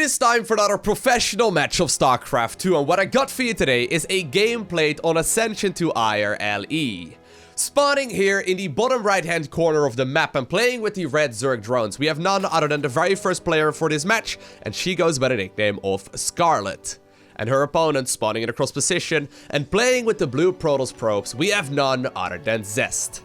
is time for another professional match of StarCraft 2, and what I got for you today is a game played on Ascension to IRLE. Spawning here in the bottom right hand corner of the map and playing with the red Zerg drones, we have none other than the very first player for this match, and she goes by the nickname of Scarlett. And her opponent spawning in a cross position and playing with the blue Protoss probes, we have none other than Zest.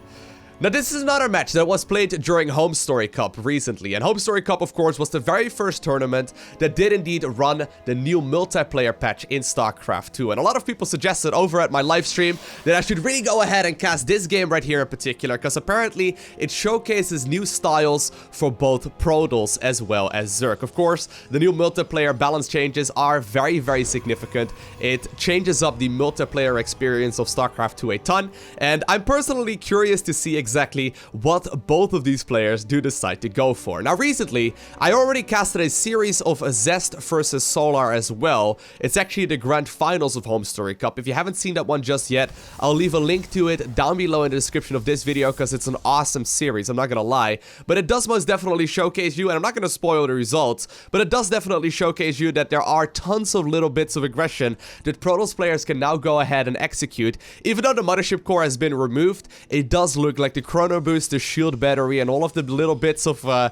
Now this is another match that was played during Home Story Cup recently, and Home Story Cup of course was the very first tournament that did indeed run the new multiplayer patch in StarCraft 2, and a lot of people suggested over at my live stream that I should really go ahead and cast this game right here in particular, because apparently it showcases new styles for both Protoss as well as Zerg. Of course, the new multiplayer balance changes are very significant. It changes up the multiplayer experience of StarCraft 2 a ton, and I'm personally curious to see exactly what both of these players do decide to go for. Now recently, I already casted a series of Zest versus Solar as well. It's actually the grand finals of Home Story Cup. If you haven't seen that one just yet, I'll leave a link to it down below in the description of this video because it's an awesome series, I'm not gonna lie. But it does most definitely showcase you, and I'm not gonna spoil the results, but it does definitely showcase you that there are tons of little bits of aggression that Protoss players can now go ahead and execute. Even though the Mothership Core has been removed, it does look like the Chrono Boost, the Shield Battery, and all of the little bits of, all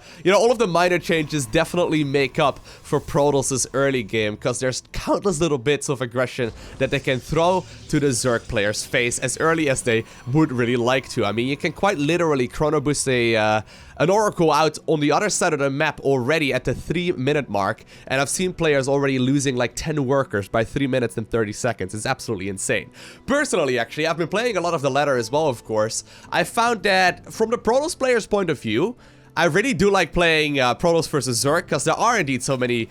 of the minor changes definitely make up for Protoss' early game, because there's countless little bits of aggression that they can throw to the Zerg player's face as early as they would really like to. I mean, you can quite literally Chrono Boost an Oracle out on the other side of the map already at the 3-minute mark, and I've seen players already losing like 10 workers by 3 minutes and 30 seconds. It's absolutely insane. Personally, actually, I've been playing a lot of the ladder as well, of course. I found that from the Protoss player's point of view, I really do like playing Protoss versus Zerg, because there are indeed so many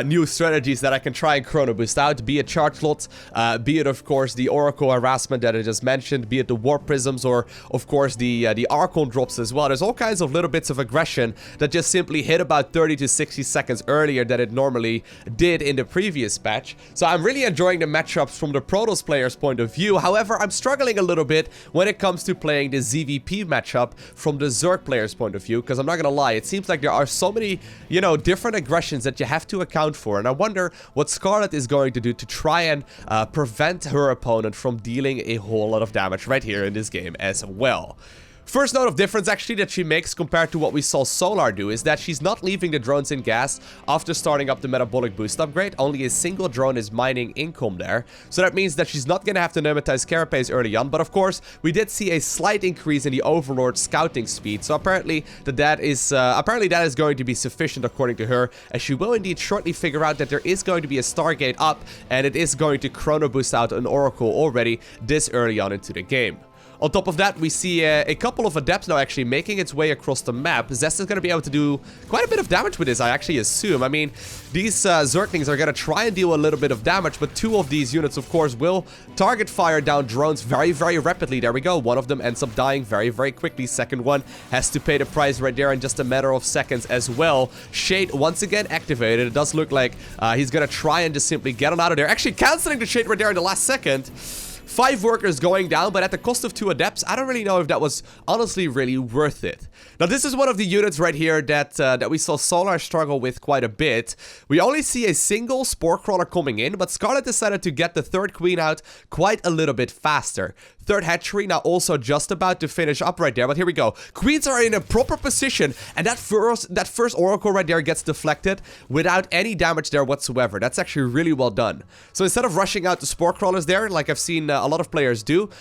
new strategies that I can try and Chrono Boost out, be it Charge Lot, be it of course the Oracle Harassment that I just mentioned, be it the Warp Prisms, or of course the Archon drops as well. There's all kinds of little bits of aggression that just simply hit about 30 to 60 seconds earlier than it normally did in the previous patch. So I'm really enjoying the matchups from the Protoss player's point of view. However, I'm struggling a little bit when it comes to playing the ZVP matchup from the Zerg player's point of view, because I'm not gonna lie, it seems like there are so many, different aggressions that you have to account for, and I wonder what Scarlett is going to do to try and prevent her opponent from dealing a whole lot of damage right here in this game as well. First note of difference actually that she makes compared to what we saw Solar do is that she's not leaving the drones in gas after starting up the metabolic boost upgrade. Only a single drone is mining income there, so that means that she's not gonna have to pneumatize carapace early on. But of course, we did see a slight increase in the Overlord scouting speed, so apparently that is going to be sufficient according to her, as she will indeed shortly figure out that there is going to be a Stargate up, and it is going to Chrono Boost out an Oracle already this early on into the game. On top of that, we see a couple of Adepts now actually making its way across the map. Zest is going to be able to do quite a bit of damage with this, I actually assume. I mean, these Zerglings are going to try and deal a little bit of damage, but two of these units, of course, will target fire down drones very rapidly. There we go. One of them ends up dying very quickly. Second one has to pay the price right there in just a matter of seconds as well. Shade once again activated. It does look like he's going to try and just simply get him out of there. Actually canceling the Shade right there in the last second. 5 workers going down, but at the cost of 2 Adepts. I don't really know if that was honestly really worth it. Now, this is one of the units right here that we saw Solar struggle with quite a bit. We only see a single Spore Crawler coming in, but Scarlett decided to get the 3rd Queen out quite a little bit faster. 3rd hatchery now also just about to finish up right there, but here we go. Queens are in a proper position, and that first Oracle right there gets deflected without any damage there whatsoever. That's actually really well done. So instead of rushing out the Spore Crawlers there, like I've seen a lot of players do,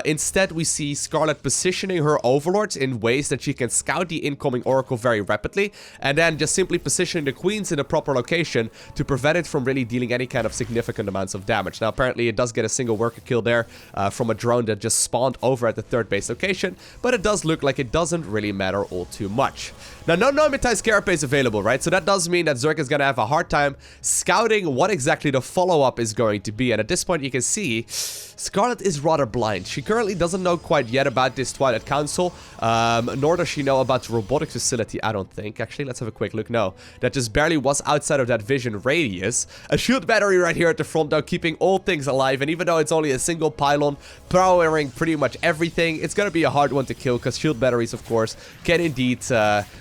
instead we see Scarlett positioning her Overlords in ways that she can scout the incoming Oracle very rapidly, and then just simply positioning the Queens in the proper location to prevent it from really dealing any kind of significant amounts of damage. Now apparently it does get a single worker kill there from a drone that just spawned over at the 3rd base location, but it does look like it doesn't really matter all too much. Now, no pneumatized carapace available, right? So that does mean that Zerg is going to have a hard time scouting what exactly the follow-up is going to be. And at this point, you can see Scarlett is rather blind. She currently doesn't know quite yet about this Twilight Council, nor does she know about the robotics facility, I don't think. Actually, let's have a quick look. No, that just barely was outside of that vision radius. A shield battery right here at the front, though, keeping all things alive. And even though it's only a single pylon, Pro destroying pretty much everything. It's going to be a hard one to kill because shield batteries, of course, can indeed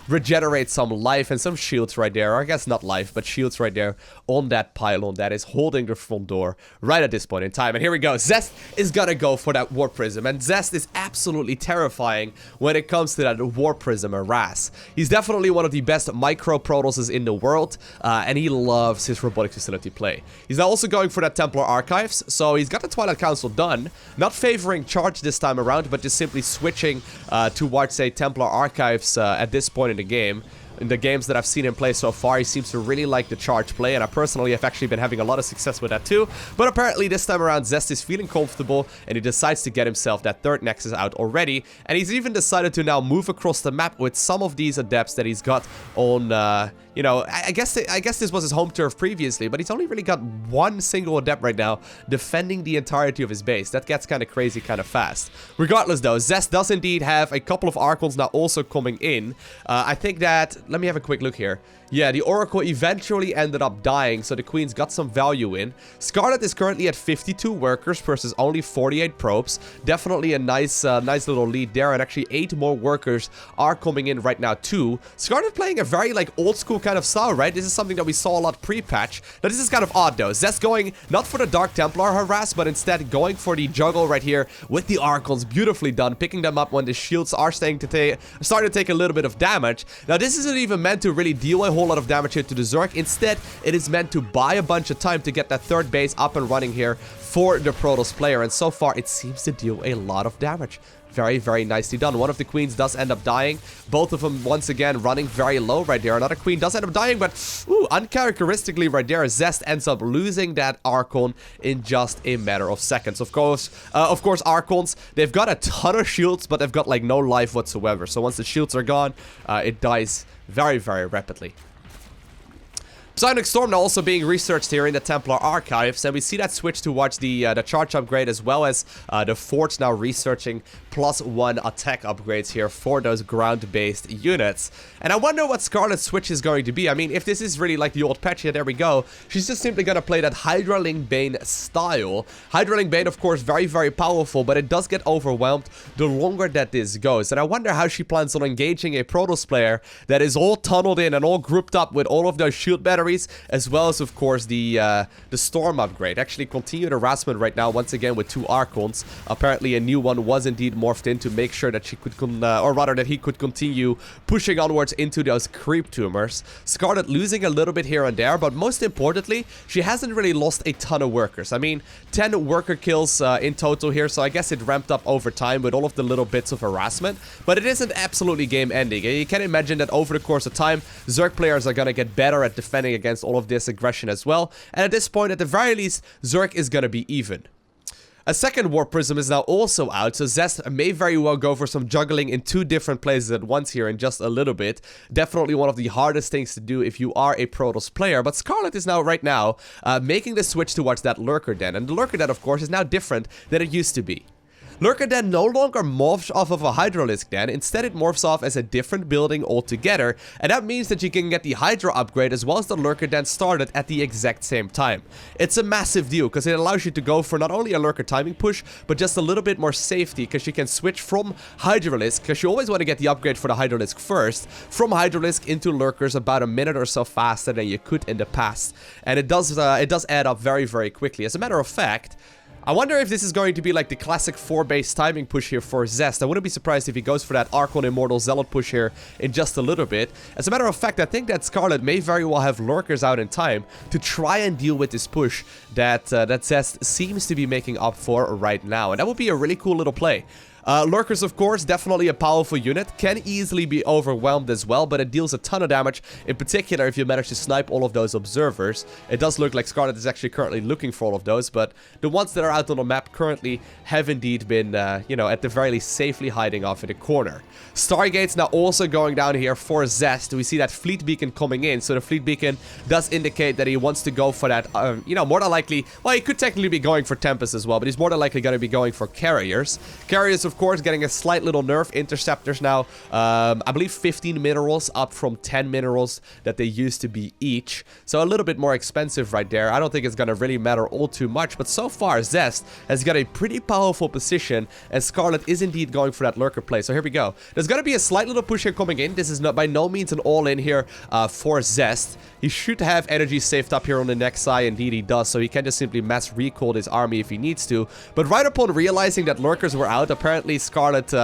regenerate some life and some shields right there. Or I guess not life, but shields right there on that pylon that is holding the front door right at this point in time. And here we go. Zest is going to go for that Warp Prism. And Zest is absolutely terrifying when it comes to that Warp Prism harass. He's definitely one of the best micro Protosses in the world, and he loves his robotic facility play. He's now also going for that Templar Archives, so he's got the Twilight Council done. Not favoring charge this time around, but just simply switching towards, say, Templar Archives at this point in the game. In the games that I've seen him play so far, he seems to really like the charge play, and I personally have actually been having a lot of success with that too. But apparently this time around, Zest is feeling comfortable, and he decides to get himself that third Nexus out already. And he's even decided to now move across the map with some of these adepts that he's got on, you know, I guess this was his home turf previously, but he's only really got one single adept right now defending the entirety of his base. That gets kind of crazy kind of fast. Regardless though, Zest does indeed have a couple of Archons now also coming in. I think that, let me have a quick look here. Yeah, the Oracle eventually ended up dying, so the Queen's got some value in. Scarlett is currently at 52 workers versus only 48 probes. Definitely a nice little lead there, and actually 8 more workers are coming in right now too. Scarlett playing a very like old school kind of style, right? This is something that we saw a lot pre-patch. Now this is kind of odd though. Zest going not for the Dark Templar harass, but instead going for the juggle right here with the Archons. Beautifully done, picking them up when the shields are starting to take a little bit of damage. Now this isn't even meant to really deal a whole lot of damage here to the Zerg. Instead, it is meant to buy a bunch of time to get that third base up and running here for the Protoss player, and so far it seems to deal a lot of damage. Very, very nicely done. One of the Queens does end up dying. Both of them, once again, running very low right there. Another Queen does end up dying, but ooh, uncharacteristically right there, Zest ends up losing that Archon in just a matter of seconds. Of course, Archons, they've got a ton of shields, but they've got like no life whatsoever. So once the shields are gone, it dies very, very rapidly. Psionic Storm now also being researched here in the Templar Archives, and we see that switch towards the charge upgrade, as well as the Forts now researching +1 attack upgrades here for those ground-based units. And I wonder what Scarlett's switch is going to be. I mean, if this is really like the old patch, yeah, there we go. She's just simply going to play that Hydra Ling Bane style. Hydra Ling Bane, of course, very, very powerful, but it does get overwhelmed the longer that this goes. And I wonder how she plans on engaging a Protoss player that is all tunneled in and all grouped up with all of those shield batteries, as well as, of course, the Storm upgrade. Actually, continued harassment right now, once again, with 2 Archons. Apparently, a new one was indeed morphed in to make sure that she could, or rather, that he could continue pushing onwards into those creep tumors. Scarlett losing a little bit here and there, but most importantly, she hasn't really lost a ton of workers. I mean, 10 worker kills in total here, so I guess it ramped up over time with all of the little bits of harassment, but it isn't absolutely game ending. You can imagine that over the course of time, Zerg players are going to get better at defending against all of this aggression as well, and at this point, at the very least, Zerg is going to be even. A second Warp Prism is now also out, so Zest may very well go for some juggling in 2 different places at once here in just a little bit. Definitely one of the hardest things to do if you are a Protoss player, but Scarlett is now, right now, making the switch towards that Lurker Den, and the Lurker Den, of course, is now different than it used to be. Lurker Den no longer morphs off of a Hydralisk Den, instead it morphs off as a different building altogether, and that means that you can get the Hydra upgrade as well as the Lurker Den started at the exact same time. It's a massive deal, because it allows you to go for not only a Lurker timing push, but just a little bit more safety, because you can switch from Hydralisk, because you always want to get the upgrade for the Hydralisk first, from Hydralisk into Lurkers about a minute or so faster than you could in the past, and it does add up very, very quickly. As a matter of fact, I wonder if this is going to be like the classic 4-base timing push here for Zest. I wouldn't be surprised if he goes for that Archon Immortal Zealot push here in just a little bit. As a matter of fact, I think that Scarlett may very well have Lurkers out in time to try and deal with this push that Zest seems to be making up for right now. And that would be a really cool little play. Lurkers, of course, definitely a powerful unit, can easily be overwhelmed as well, but it deals a ton of damage, in particular if you manage to snipe all of those observers. It does look like Scarlett is actually currently looking for all of those, but the ones that are out on the map currently have indeed been, you know, at the very least safely hiding off in a corner. Stargate's now also going down here for Zest. We see that Fleet Beacon coming in, so the Fleet Beacon does indicate that he wants to go for that, you know, more than likely, well, he could technically be going for Tempest as well, but he's more than likely going to be going for Carriers. Carriers, of of course, getting a slight little nerf. Interceptors now, I believe 15 minerals up from 10 minerals that they used to be each. So a little bit more expensive right there. I don't think it's going to really matter all too much. But so far, Zest has got a pretty powerful position. And Scarlett is indeed going for that lurker play. So here we go. There's going to be a slight little push here coming in. This is not by no means an all-in here for Zest. He should have energy saved up here on the next side. Indeed, he does. So he can just simply mass recall his army if he needs to. But right upon realizing that lurkers were out, apparently Scarlett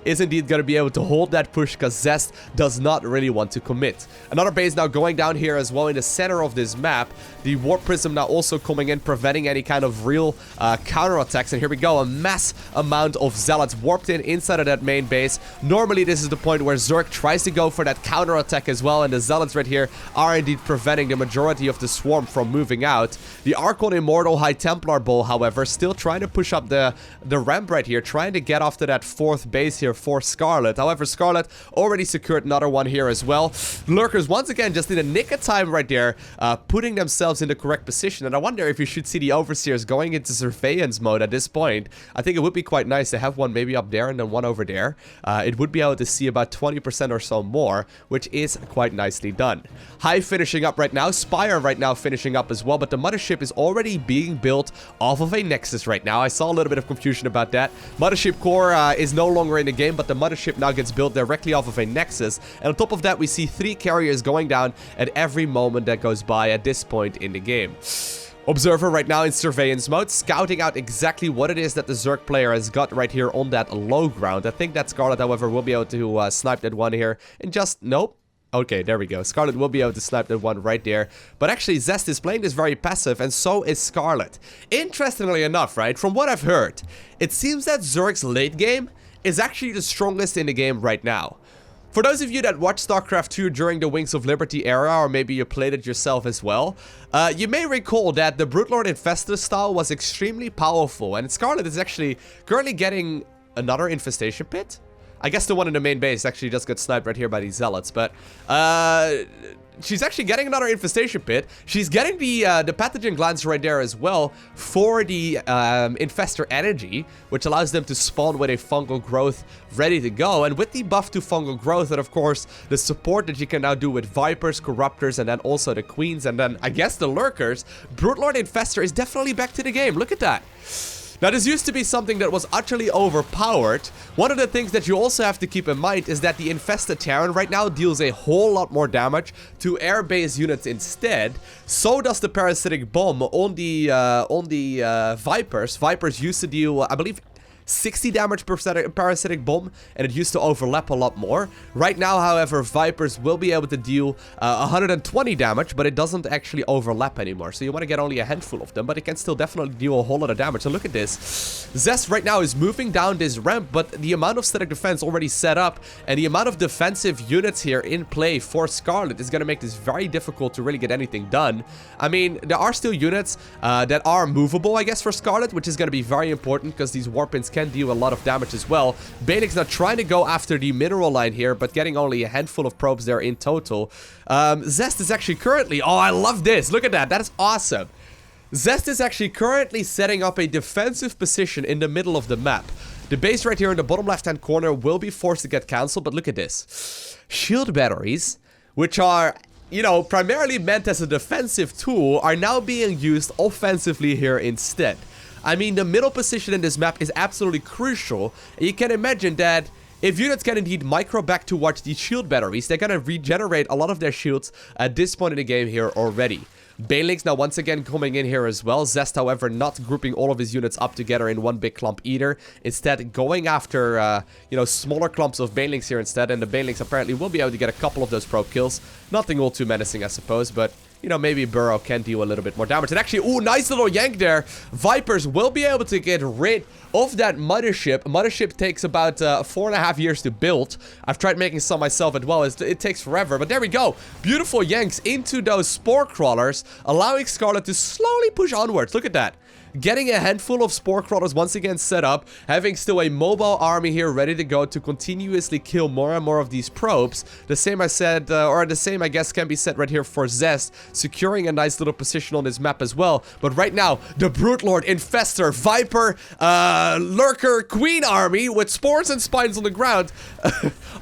is indeed going to be able to hold that push because Zest does not really want to commit. Another base now going down here as well in the center of this map. The warp prism now also coming in, preventing any kind of real counterattacks. And here we go, a mass amount of zealots warped in inside of that main base. Normally this is the point where Zerg tries to go for that counterattack as well, and the zealots right here are indeed preventing the majority of the swarm from moving out. The Archon Immortal High Templar Bull, however, still trying to push up the ramp right here, trying to get off to that fourth base here for Scarlett. However, Scarlett already secured another one here as well. Lurkers once again just in a nick of time right there, putting themselves in the correct position. And I wonder if you should see the Overseers going into surveillance mode at this point. I think it would be quite nice to have one maybe up there and then one over there. It would be able to see about 20% or so more, which is quite nicely done. Hive finishing up right now, Spire right now finishing up as well, but the mothership is already being built off of a Nexus right now. I saw a little bit of confusion about that. Mothership core is no longer in the game, but the mothership now gets built directly off of a Nexus. And on top of that, we see 3 carriers going down at every moment that goes by at this point in the game. Observer right now in surveillance mode, scouting out exactly what it is that the Zerg player has got right here on that low ground. I think that Scarlett, however, will be able to snipe that one here and just... Nope. Okay, there we go. Scarlett will be able to snipe that one right there. But actually, Zest is playing this very passive, and so is Scarlett. Interestingly enough, right, from what I've heard, it seems that Zerg's late game is actually the strongest in the game right now. For those of you that watched StarCraft 2 during the Wings of Liberty era, or maybe you played it yourself as well, you may recall that the Brood Lord Infestors style was extremely powerful, and Scarlett is actually currently getting another infestation pit. I guess the one in the main base actually just got sniped right here by these zealots, but she's actually getting another infestation pit. She's getting the pathogen glands right there as well for the infestor energy, which allows them to spawn with a fungal growth ready to go. And with the buff to fungal growth, and of course the support that you can now do with Vipers, Corruptors, and then also the Queens, and then I guess the Lurkers, Brood Lord Infestor is definitely back to the game. Look at that. Now, this used to be something that was utterly overpowered. One of the things that you also have to keep in mind is that the Infested Terran right now deals a whole lot more damage to air-based units instead. So does the Parasitic Bomb on the Vipers. Vipers used to deal, I believe, 60 damage per parasitic bomb, and it used to overlap a lot more. Right now, however, Vipers will be able to deal 120 damage, but it doesn't actually overlap anymore. So you want to get only a handful of them, but it can still definitely deal a whole lot of damage. So look at this. Zest right now is moving down this ramp, but the amount of static defense already set up and the amount of defensive units here in play for Scarlett is going to make this very difficult to really get anything done. I mean, there are still units that are movable, I guess, for Scarlett, which is going to be very important because these warpins can deal a lot of damage as well. Bane's not trying to go after the mineral line here, but getting only a handful of probes there in total. Zest is actually currently... Oh, I love this. Look at that. That is awesome. Zest is actually currently setting up a defensive position in the middle of the map. The base right here in the bottom left-hand corner will be forced to get cancelled, but look at this. Shield batteries, which are, you know, primarily meant as a defensive tool, are now being used offensively here instead. I mean, the middle position in this map is absolutely crucial. And you can imagine that if units can indeed micro back towards these shield batteries, they're gonna regenerate a lot of their shields at this point in the game here already. Banelings now once again coming in here as well. Zest, however, not grouping all of his units up together in one big clump either. Instead, going after, you know, smaller clumps of Banelings here instead. And the Banelings apparently will be able to get a couple of those probe kills. Nothing all too menacing, I suppose, but... you know, maybe Burrow can deal a little bit more damage. And actually, ooh, nice little yank there. Vipers will be able to get rid of that mothership. Mothership takes about 4.5 years to build. I've tried making some myself as well. It takes forever. But there we go. Beautiful yanks into those spore crawlers, allowing Scarlett to slowly push onwards. Look at that. Getting a handful of spore crawlers once again set up, having still a mobile army here ready to go to continuously kill more and more of these probes. The same I said, or the same I guess can be said right here for Zest, securing a nice little position on this map as well. But right now, the Brood Lord, Infestor, Viper, Lurker, Queen army with spores and spines on the ground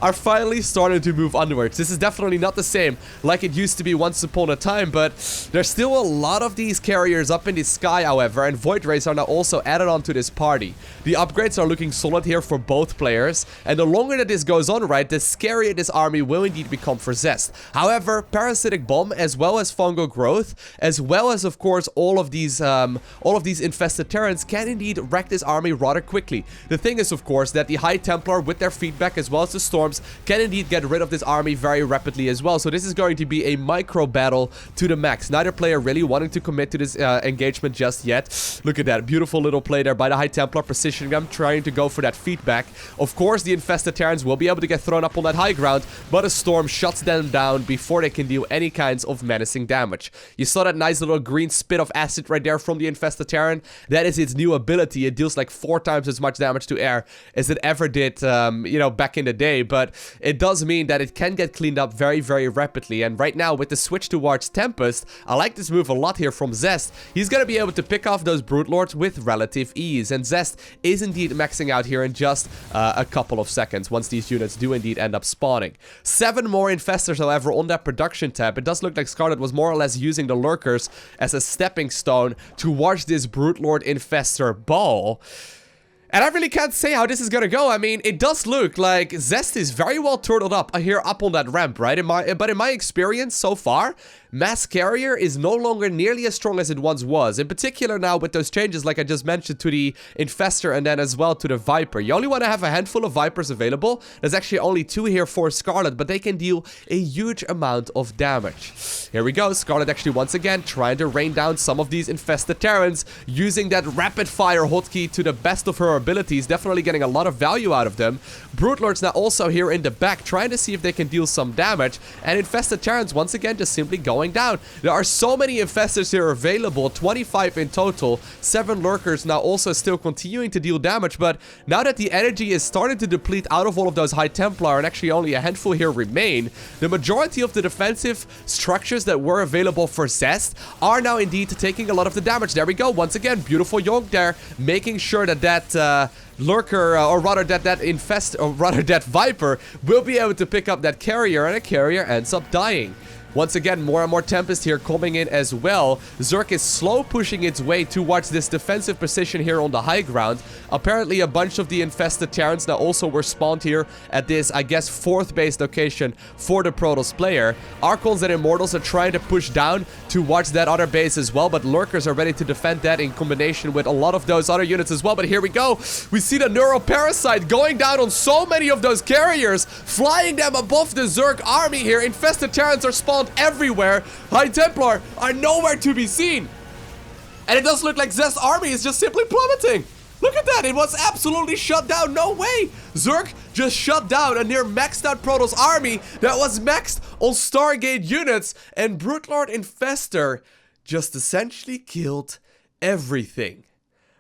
are finally starting to move onwards. This is definitely not the same like it used to be once upon a time, but there's still a lot of these carriers up in the sky, however, and Void Rays are now also added on to this party. The upgrades are looking solid here for both players, and the longer that this goes on, right, the scarier this army will indeed become for Zest. However, Parasitic Bomb, as well as Fungal Growth, as well as, of course, all of these infested Terrans can indeed wreck this army rather quickly. The thing is, of course, that the High Templar, with their feedback as well as the Storms, can indeed get rid of this army very rapidly as well. So this is going to be a micro battle to the max. Neither player really wanting to commit to this engagement just yet. Look at that beautiful little play there by the High Templar, positioning them, trying to go for that feedback. Of course, the infested Terrans will be able to get thrown up on that high ground, but a Storm shuts them down before they can deal any kinds of menacing damage. You saw that nice little green spit of acid right there from the infested Terran. That is its new ability. It deals like 4 times as much damage to air as it ever did, you know, back in the day, but it does mean that it can get cleaned up very, very rapidly. And right now, with the switch towards Tempest, I like this move a lot here from Zest. He's gonna be able to pick off those Brood Lords with relative ease, and Zest is indeed maxing out here in just a couple of seconds once these units do indeed end up spawning. 7 more Infestors, however, on that production tab. It does look like Scarlett was more or less using the Lurkers as a stepping stone towards this Brood Lord Infestor ball. And I really can't say how this is gonna go. I mean, it does look like Zest is very well turtled up here up on that ramp, right? But in my experience so far, Mass Carrier is no longer nearly as strong as it once was. In particular now with those changes like I just mentioned to the Infestor and then as well to the Viper. You only want to have a handful of Vipers available. There's actually only 2 here for Scarlett, but they can deal a huge amount of damage. Here we go. Scarlett actually once again trying to rain down some of these infested Terrans, using that rapid fire hotkey to the best of her abilities, definitely getting a lot of value out of them. Brood Lords now also here in the back, trying to see if they can deal some damage, and infested Terrans once again just simply going down. There are so many infestors here available, 25 in total, 7 Lurkers now also still continuing to deal damage, but now that the energy is starting to deplete out of all of those High Templar, and actually only a handful here remain, the majority of the defensive structures that were available for Zest are now indeed taking a lot of the damage. There we go, once again, beautiful Yonk there, making sure that Lurker, or rather that Viper will be able to pick up that carrier, and a carrier ends up dying. Once again, more and more Tempest here coming in as well. Zerg is slow pushing its way towards this defensive position here on the high ground. Apparently, a bunch of the infested Terrans now also were spawned here at this, I guess, 4th base location for the Protoss player. Archons and Immortals are trying to push down towards that other base as well, but Lurkers are ready to defend that in combination with a lot of those other units as well. But here we go. We see the Neuroparasite going down on so many of those carriers, flying them above the Zerg army here. Infested Terrans are spawned everywhere. High Templar are nowhere to be seen. And it does look like Zest's army is just simply plummeting. Look at that. It was absolutely shut down. No way. Zerg just shut down a near maxed out Protoss army that was maxed on Stargate units. And Brood Lord Infestor just essentially killed everything.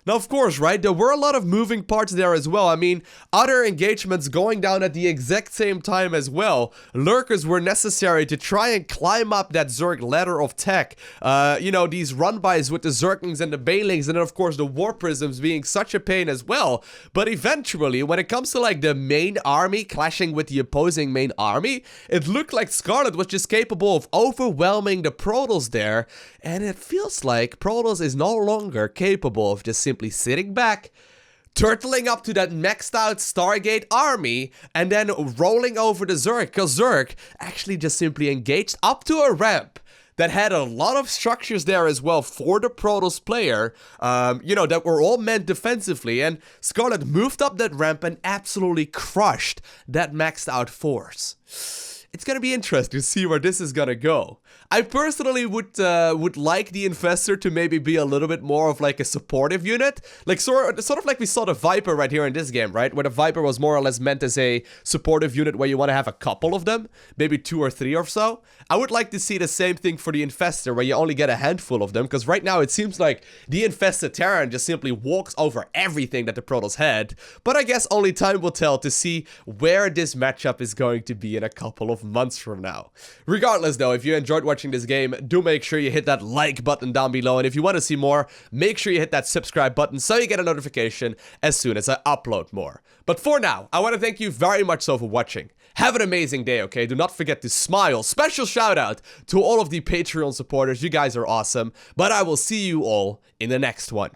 Now, of course, right, there were a lot of moving parts there as well. I mean, other engagements going down at the exact same time as well. Lurkers were necessary to try and climb up that Zerg ladder of tech. You know, these run-bys with the Zerglings and the Banelings, and then, of course, the War Prisms being such a pain as well. But eventually, when it comes to, like, the main army clashing with the opposing main army, it looked like Scarlett was just capable of overwhelming the Protoss there. And it feels like Protoss is no longer capable of just simply sitting back, turtling up to that maxed out Stargate army, and then rolling over the Zerg, because Zerg actually just simply engaged up to a ramp that had a lot of structures there as well for the Protoss player, you know, that were all meant defensively, and Scarlett moved up that ramp and absolutely crushed that maxed out force. It's gonna be interesting to see where this is gonna go. I personally would like the Infestor to maybe be a little bit more of like a supportive unit. Like sort of like we saw the Viper right here in this game, right? Where the Viper was more or less meant as a supportive unit where you want to have a couple of them, maybe 2 or 3 or so. I would like to see the same thing for the Infestor where you only get a handful of them, because right now it seems like the Infested Terran just simply walks over everything that the Protoss had. But I guess only time will tell to see where this matchup is going to be in a couple of months from now. Regardless though, if you enjoyed watching this game, do make sure you hit that like button down below, and if you want to see more, make sure you hit that subscribe button so you get a notification as soon as I upload more. But for now, I want to thank you very much so for watching. Have an amazing day, okay? Do not forget to smile. Special shout out to all of the Patreon supporters. You guys are awesome. But I will see you all in the next one.